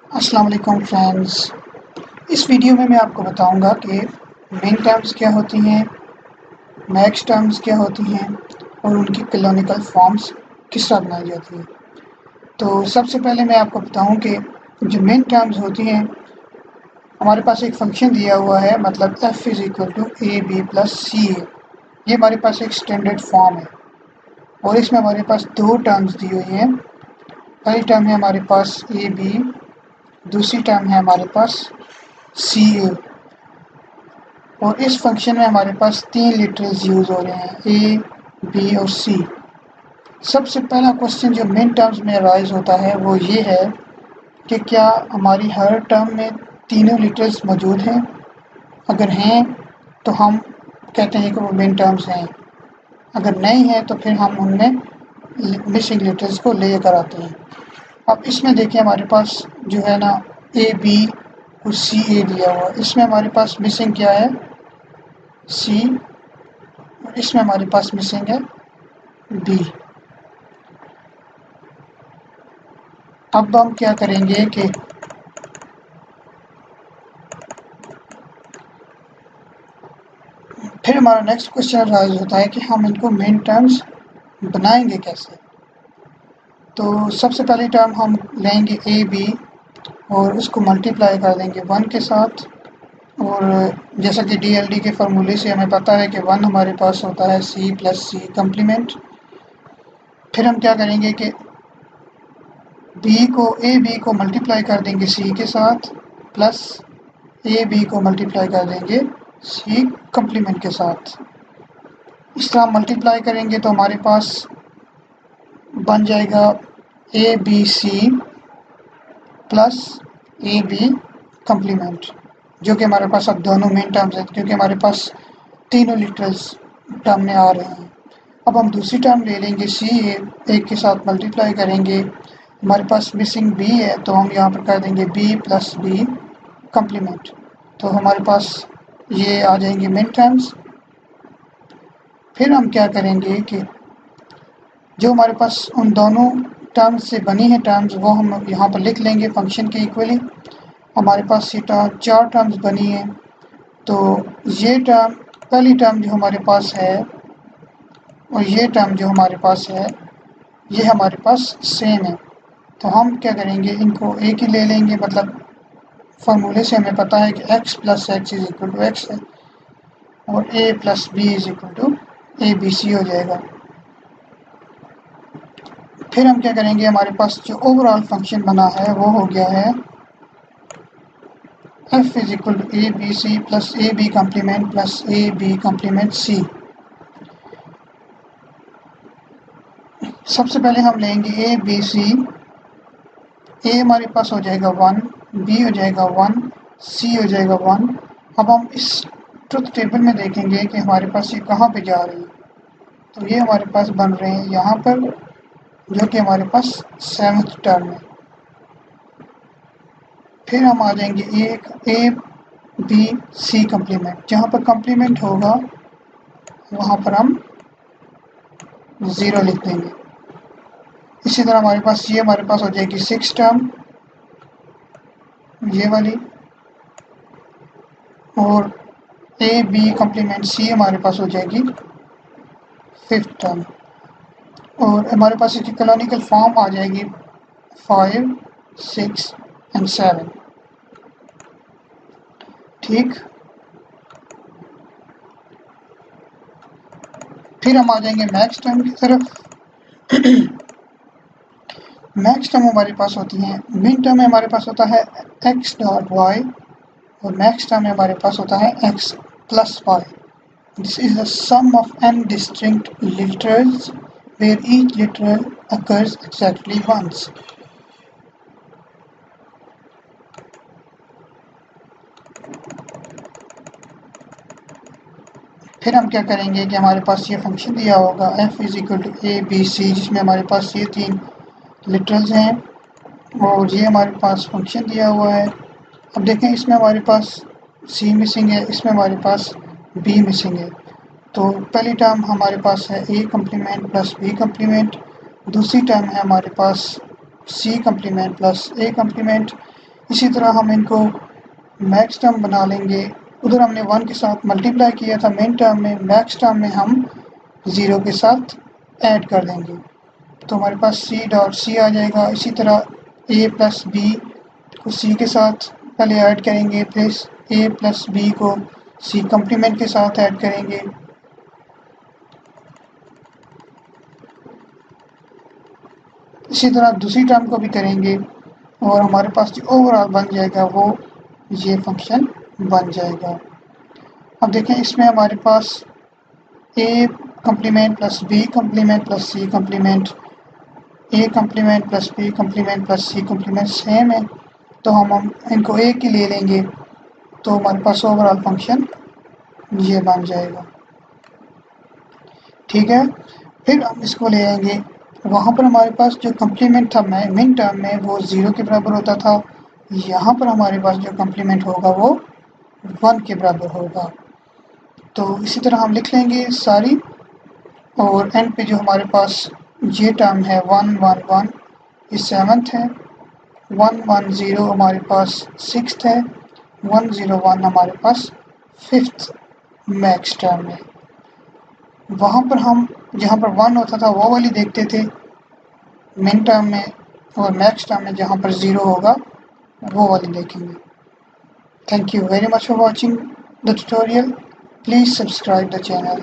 अस्सलाम वालेकुम फ्रेंड्स। इस वीडियो में मैं आपको बताऊंगा कि मेन टर्म्स क्या होती हैं, मैक्स टर्म्स क्या होती हैं और उनकी कैनोनिकल फॉर्म्स किस तरह बनाई जाती हैं। तो सबसे पहले मैं आपको बताऊं कि जो मेन टर्म्स होती हैं, हमारे पास एक फंक्शन दिया हुआ है, मतलब f is equal to A B plus C A. ये हमारे पास एक स्टैंडर्ड फॉर्म है और इसमें हमारे पास दो टर्म्स दी हुई हैं। पहली टर्म है हमारे पास ए बी, दूसरी टर्म है हमारे पास सी ए। और इस फंक्शन में हमारे पास तीन लिटरल्स यूज़ हो रहे हैं, ए बी और सी। सबसे पहला क्वेश्चन जो मेन टर्म्स में राइज होता है वो ये है कि क्या हमारी हर टर्म में तीनों लिटरल्स मौजूद हैं। अगर हैं तो हम कहते हैं कि वो मेन टर्म्स हैं, अगर नहीं है तो फिर हम उनमें मिसिंग लिटरल्स को ले कर आते हैं। अब इसमें देखिए हमारे पास जो है ना ए बी और सी ए दिया हुआ, इसमें हमारे पास मिसिंग क्या है, सी, और इसमें हमारे पास मिसिंग है बी। अब हम क्या करेंगे कि फिर हमारा नेक्स्ट क्वेश्चन राइज होता है कि हम इनको मेन टर्म्स बनाएंगे कैसे। तो सबसे पहली टर्म हम लेंगे ए बी और उसको मल्टीप्लाई कर देंगे 1 के साथ। और जैसा कि DLD के फार्मूले से हमें पता है कि 1 हमारे पास होता है सी प्लस सी कम्प्लीमेंट। फिर हम क्या करेंगे कि ए बी को मल्टीप्लाई कर देंगे सी के साथ, प्लस ए बी को मल्टीप्लाई कर देंगे सी कम्प्लीमेंट के साथ। इस तरह मल्टीप्लाई करेंगे तो हमारे पास बन जाएगा A B C plus A B complement, जो कि हमारे पास अब दोनों मेन टर्म्स हैं क्योंकि हमारे पास तीनों लिटरल्स टर्म में आ रहे हैं। अब हम दूसरी टर्म ले लेंगे सी ए, एक के साथ मल्टीप्लाई करेंगे, हमारे पास मिसिंग बी है तो हम यहाँ पर कर देंगे बी प्लस बी कम्प्लीमेंट। तो हमारे पास ये आ जाएंगे मेन टर्म्स। फिर हम क्या करेंगे कि जो हमारे पास उन दोनों टर्म्स से बनी है टर्म्स वो हम यहाँ पर लिख लेंगे फंक्शन के इक्वली। हमारे पास ये चार टर्म्स बनी हैं, तो ये टर्म, पहली टर्म जो हमारे पास है और ये टर्म जो हमारे पास है ये हमारे पास सेम है। तो हम क्या करेंगे, इनको एक ही ले लेंगे, मतलब फार्मूले से हमें पता है कि x plus x is equal to x है और a plus B is equal to A B C हो जाएगा। फिर हम क्या करेंगे, हमारे पास जो ओवरऑल फंक्शन बना है वो हो गया है f is equal to A B C plus A B complement plus A B complement C. सबसे पहले हम लेंगे ए बी सी। ए हमारे पास हो जाएगा 1, बी हो जाएगा 1, सी हो जाएगा 1। अब हम इस ट्रुथ टेबल में देखेंगे कि हमारे पास ये कहाँ पे जा रही है। तो ये हमारे पास बन रहे हैं यहाँ पर, जो कि हमारे पास 7th टर्म है। फिर हम आ जाएंगे ए बी सी कम्प्लीमेंट, जहाँ पर कम्प्लीमेंट होगा वहाँ पर हम 0 लिख देंगे। इसी तरह हमारे पास हो जाएगी 6th टर्म, ये वाली, और ए बी कम्प्लीमेंट सी हमारे पास हो जाएगी 5th टर्म। और हमारे पास इसकी कैनोनिकल फॉर्म आ जाएगी 5, 6 एंड 7। ठीक, फिर हम आ जाएंगे मैक्स टर्म की तरफ। मैक्स टर्म हमारे पास होती हैं, मिन टर्म में हमारे पास होता है x डॉट वाई और मैक्स टर्म में हमारे पास होता है x plus y. This is the sum of n distinct literals where each literal occurs exactly once. फिर हम क्या करेंगे कि हमारे पास ये फंक्शन दिया होगा f is equal to A B C, जिसमें हमारे पास ये तीन लिटरल्स हैं और ये हमारे पास फंक्शन दिया हुआ है। अब देखें, इसमें हमारे पास c मिसिंग है, इसमें हमारे पास b मिसिंग है। तो पहली टर्म हमारे पास है a complement plus b complement, दूसरी टर्म है हमारे पास c complement plus a complement, इसी तरह हम इनको मैक्स टर्म बना लेंगे। उधर हमने 1 के साथ मल्टीप्लाई किया था मेन टर्म में, मैक्स टर्म में हम 0 के साथ ऐड कर देंगे, तो हमारे पास c डॉट c आ जाएगा। इसी तरह a प्लस बी को c के साथ पहले ऐड करेंगे, फिर a प्लस बी को c कम्प्लीमेंट के साथ ऐड करेंगे। इसी तरह दूसरी टर्म को भी करेंगे और हमारे पास जो ओवरऑल बन जाएगा वो ये फंक्शन बन जाएगा। अब देखें इसमें हमारे पास a complement plus b complement plus c complement, a complement plus b complement plus c complement same है, तो हम इनको एक ही ले लेंगे, तो हमारे पास ओवरऑल फंक्शन ये बन जाएगा। ठीक है, फिर हम इसको ले आएंगे, वहाँ पर हमारे पास जो कम्प्लीमेंट था मिन टर्म में वो 0 के बराबर होता था, यहाँ पर हमारे पास जो कम्प्लीमेंट होगा वो 1 के बराबर होगा। तो इसी तरह हम लिख लेंगे सारी, और एंड पे जो हमारे पास ये टर्म है 1 1 1 ये 7th है, 1 1 0 हमारे पास 6th है, 1 0 1 हमारे पास 5th मैक्स टर्म है। वहाँ पर हम जहाँ पर 1 होता था वो वाली देखते थे मिन टर्म में, और मैक्स टर्म में जहाँ पर 0 होगा वो वाली देखेंगे। Thank you very much for watching the tutorial. Please subscribe the channel.